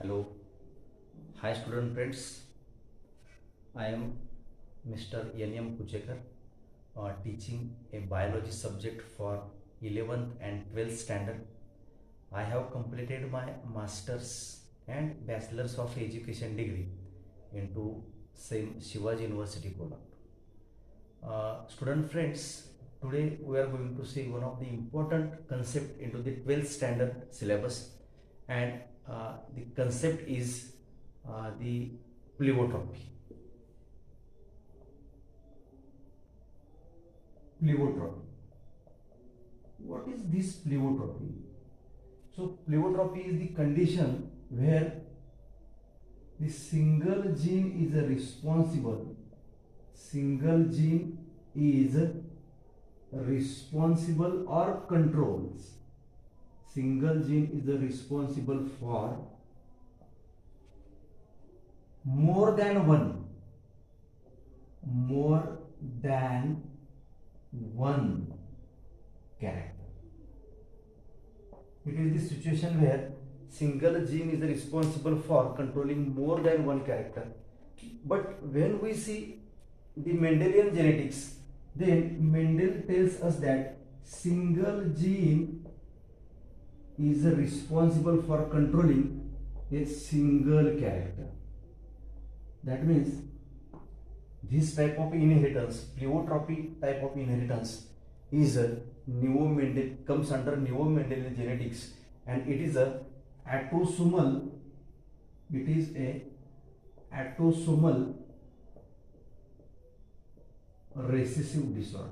Hello, hi student friends. I am Mr. Nilesh Kuchekar, teaching a biology subject for 11th and 12th standard. I have completed my master's and bachelor's of education degree into same Shivaji University Kolkata. Student friends, today we are going to see one of the important concept into the 12th standard syllabus, and the concept is the pleiotropy. Pleiotropy. What is this pleiotropy? So pleiotropy is the condition where the single gene is responsible or controls. Single gene is responsible for more than one character. It is the situation where single gene is responsible for controlling more than one character. But when we see the Mendelian genetics, then Mendel tells us that single gene is responsible for controlling a single character. That means this type of inheritance, pleiotropy type of inheritance, is comes under neo-Mendelian genetics, and it is a autosomal. It is a autosomal recessive disorder.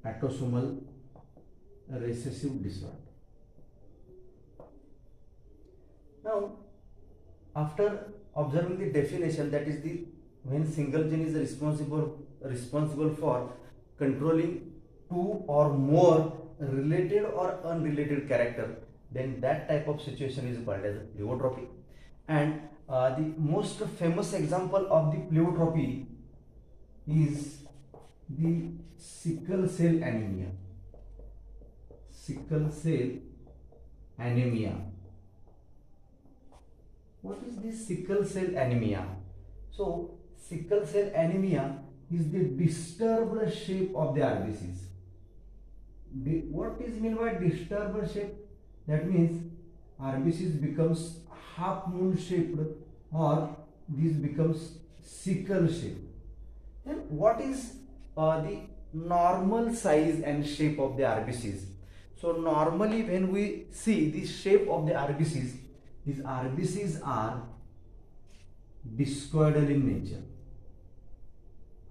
Autosomal recessive disorder. Now, after observing the definition, that is the when single gene is responsible for controlling two or more related or unrelated character, then that type of situation is called as pleiotropy. And the most famous example of the pleiotropy is the sickle cell anemia. Sickle cell anemia. What is this sickle cell anemia? So, sickle cell anemia is the disturbed shape of the RBCs. What is meant by disturbed shape? That means RBCs becomes half moon shaped, or this becomes sickle shape. Then what is the normal size and shape of the RBCs? So normally when we see the shape of the RBCs, these RBCs are discoidal in nature.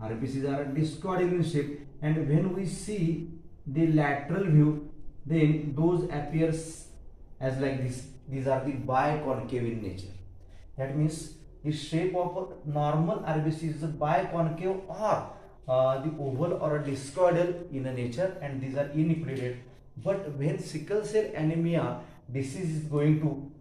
RBCs are discoidal in shape, and when we see the lateral view, then those appears as like this. These are the biconcave in nature. That means the shape of a normal RBC is a biconcave or the oval or a discoidal in a nature, and these are inequilibrium. But when sickle cell anemia disease is going to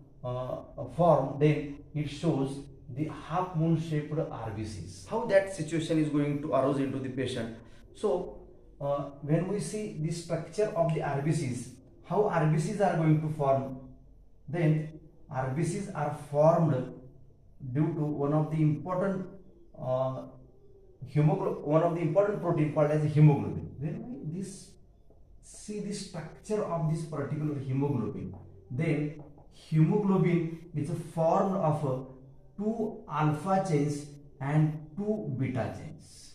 form, then it shows the half moon shaped RBCs. How that situation is going to arise into the patient? So when we see the structure of the RBCs, how RBCs are going to form, then RBCs are formed due to one of the important protein called as hemoglobin. When we see the structure of this particular hemoglobin, then hemoglobin is formed of two alpha chains and two beta chains.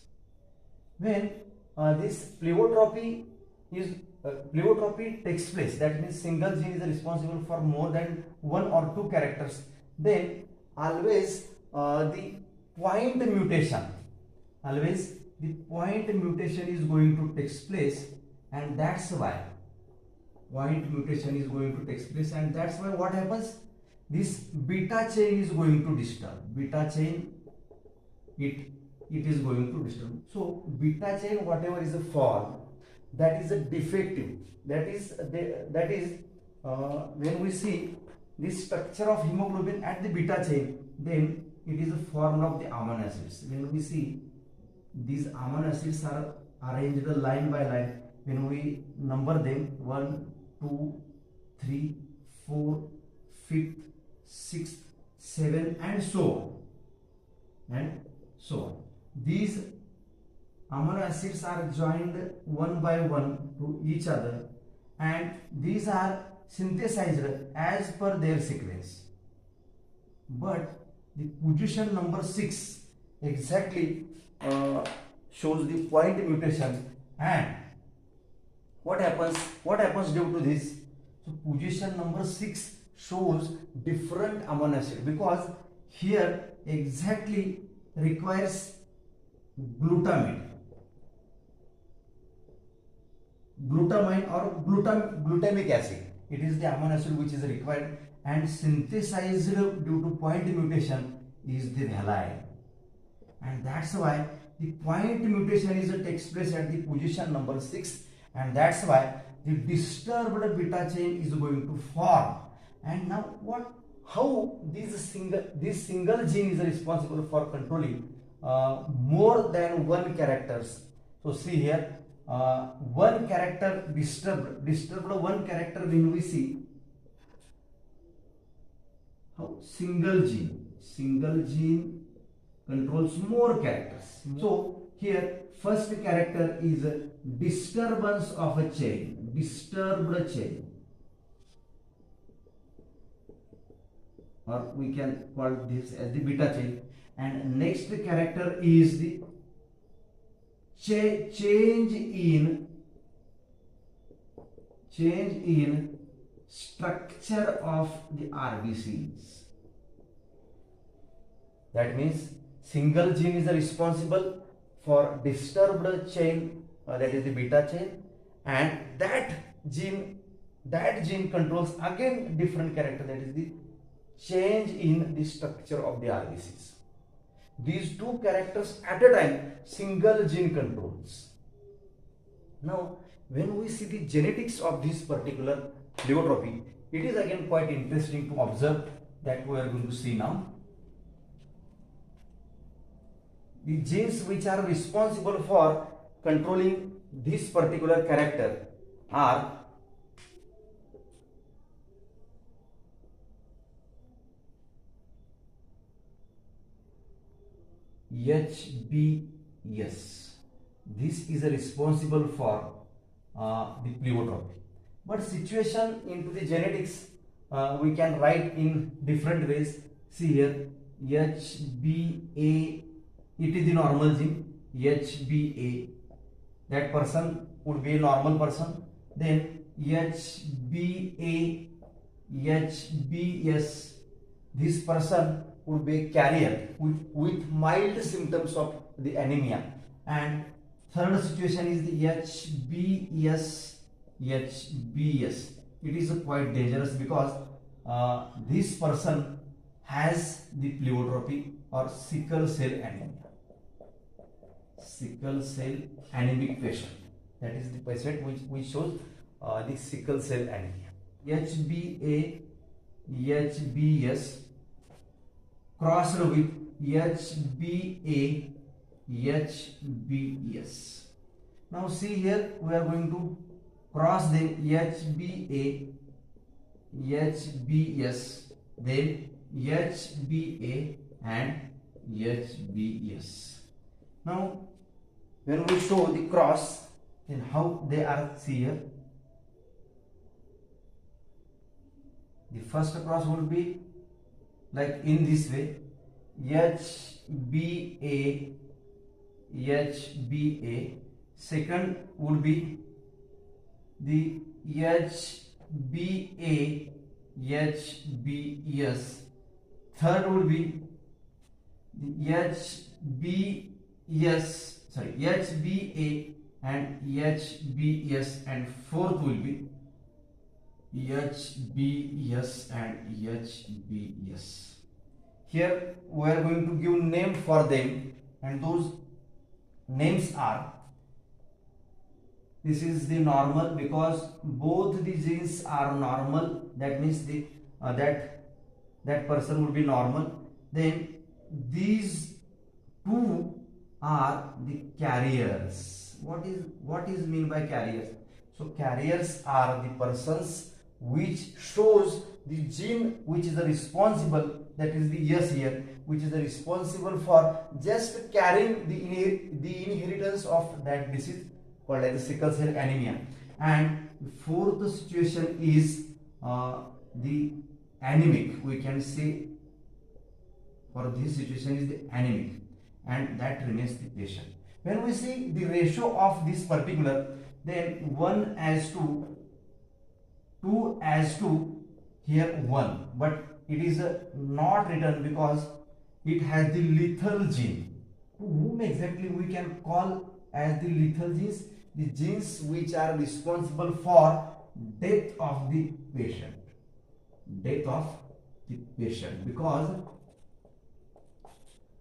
When this pleiotropy takes place, that means single gene is responsible for more than one or two characters, then always the point mutation is going to take place, and that's why point mutation is going to take place, and that's why what happens, this beta chain is going to disturb. Beta chain, it is going to disturb. So beta chain, whatever is the form, that is a defective. That is when we see this structure of hemoglobin at the beta chain, then it is a form of the amino acids. When we see these amino acids are arranged line by line, when we number them 1, 2, 3, 4, fifth, sixth, seventh, and so on. And so on. These amino acids are joined one by one to each other, and these are synthesized as per their sequence. But the position number 6 exactly shows the point mutation. And what happens due to this? So position number 6 shows different amino acid, because here exactly requires glutamine or glutamic acid. It is the amino acid which is required, and synthesized due to point mutation is the valine. And that's why the point mutation takes place at the position number 6, and that's why the disturbed beta chain is going to form. And now how this single gene is responsible for controlling more than one characters. So see here, one character disturbed one character when we see how single gene controls more characters. So here first character is disturbance of a chain, disturbed chain, or we can call this as the beta chain. And next character is the change in structure of the RBCs. That means single gene is responsible for disturbed chain, that is the beta chain, and that gene controls again different character, that is the change in the structure of the RBCs. These two characters at a time single gene controls. Now when we see the genetics of this particular pleiotropy, it is again quite interesting to observe, that we are going to see now. The genes which are responsible for controlling this particular character are HBS. This is responsible for the pleiotropy. But situation into the genetics we can write in different ways. See here, HBA, it is the normal gene, HBA, that person would be a normal person. Then HBA, HBS, this person would be a carrier with mild symptoms of the anemia. And third situation is the HBS. It is quite dangerous, because this person has the pleiotropy or sickle cell anemia. Sickle cell anemic patient, that is the patient which shows the sickle cell anemia. HBA, HBS crossed with HBA, HBS. Now see here, we are going to cross the HBA, HBS, then HBA and HBS. Now when we show the cross, then how they are, see here. The first cross will be like in this way, HBA, HBA. Second would be the HBA, HBS. Third would be the HBA and HBS, and fourth will be HBS and HBS. Here we are going to give name for them, and those names are, this is the normal, because both the genes are normal, that means the that person will be normal. Then these two are the carriers. What is mean by carriers? So carriers are the persons which shows the gene which is the responsible, that is the S here, which is the responsible for just carrying the inheritance of that disease called as the sickle cell anemia. And fourth situation is the anemic. We can say for this situation is the anemic, and that remains the patient. When we see the ratio of this particular, then 1:2, 2:2, here 1, but it is not written because it has the lethal gene. To whom exactly we can call as the lethal genes? The genes which are responsible for death of the patient. Death of the patient, because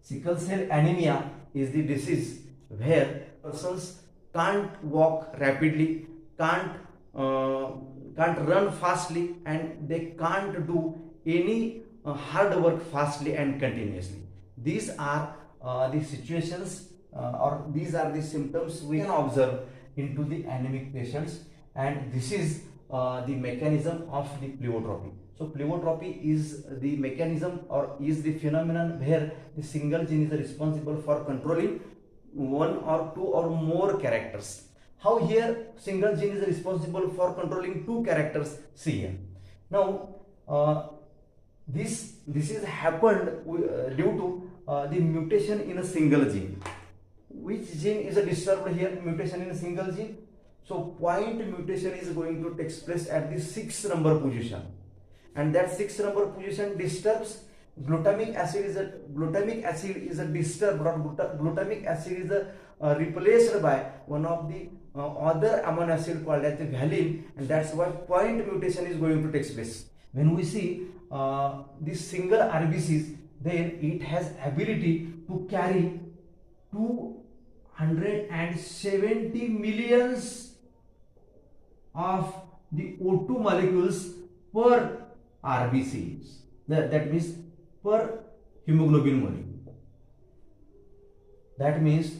sickle cell anemia is the disease where persons can't walk rapidly, can't run fastly, and they can't do any hard work fastly and continuously. These are the situations or these are the symptoms we can observe into the anemic patients, and this is the mechanism of the pleiotropy. So pleiotropy is the mechanism or is the phenomenon where the single gene is responsible for controlling one or two or more characters. How here single gene is responsible for controlling two characters? See here. Now this is happened due to the mutation in a single gene. Which gene is disturbed here? Mutation in a single gene. So point mutation is going to take place at the 6th number position, and that 6th number position disturbs glutamic acid is a disturbed, or glutamic acid is replaced by one of the other amino acid called as the valine, and that's why point mutation is going to take place. When we see this single RBCs, then it has ability to carry 270 millions of the O2 molecules per RBCs. That means per hemoglobin molecule. That means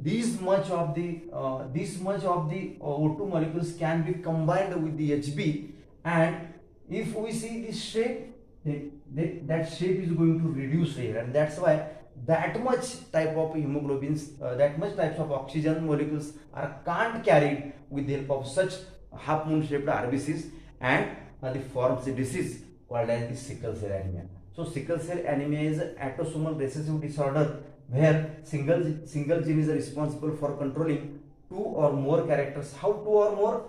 this much of the O2 molecules can be combined with the HB, and if we see this shape, that shape is going to reduce here, and that's why that much type of hemoglobins, that much types of oxygen molecules are can't carried with the help of such half moon shaped RBCs, and the forms a disease called as the sickle cell anemia. So sickle cell anemia is an autosomal recessive disorder where single gene is responsible for controlling two or more characters. How two or more?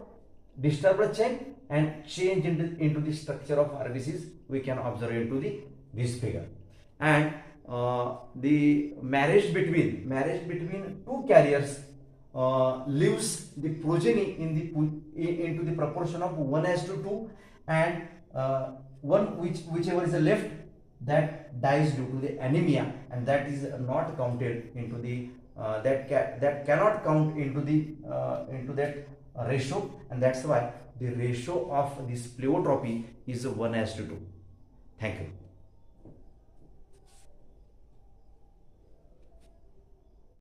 Disturb the chain and change into the structure of RBCs we can observe into this figure. And the marriage between two carriers leaves the progeny into the proportion of 1:2, and whichever is left, that dies due to the anemia, and that is not counted into the that cannot count into that ratio, and that's why the ratio of this pleiotropy is 1:2. Thank you.